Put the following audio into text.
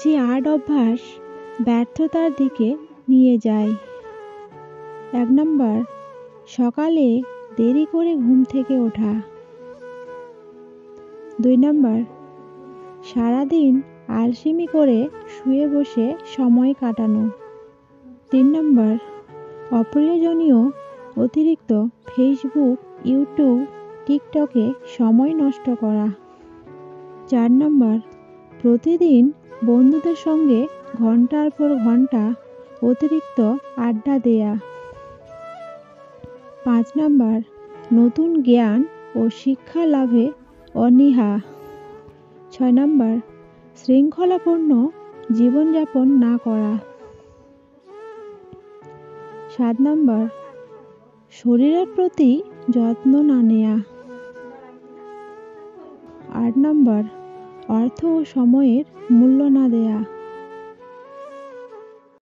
যে ৮ অভ্যাস ব্যর্থতার দিকে নিয়ে যায়। ১ নম্বর, সকালে দেরি করে ঘুম থেকে ওঠা। ২ নম্বর, সারাদিন আলসেমি করে শুয়ে বসে সময় কাটানো। ৩ নম্বর, অপ্রয়োজনীয় অতিরিক্ত ফেসবুক, ইউটিউব, টিকটকে সময় নষ্ট করা। ৪ নম্বর, প্রতিদিন বন্ধুদের সঙ্গে ঘন্টার পর ঘন্টা অতিরিক্ত আড্ডা দেয়া। ৫ নম্বর, নতুন জ্ঞান ও শিক্ষা লাভে অনীহা। ৬ নম্বর, শৃঙ্খলাপূর্ণ জীবনযাপন না করা। ৭ নম্বর, শরীরের প্রতি যত্ন না নেয়া। ৮ নম্বর, অর্থ ও সময়ের মূল্য না দেয়া।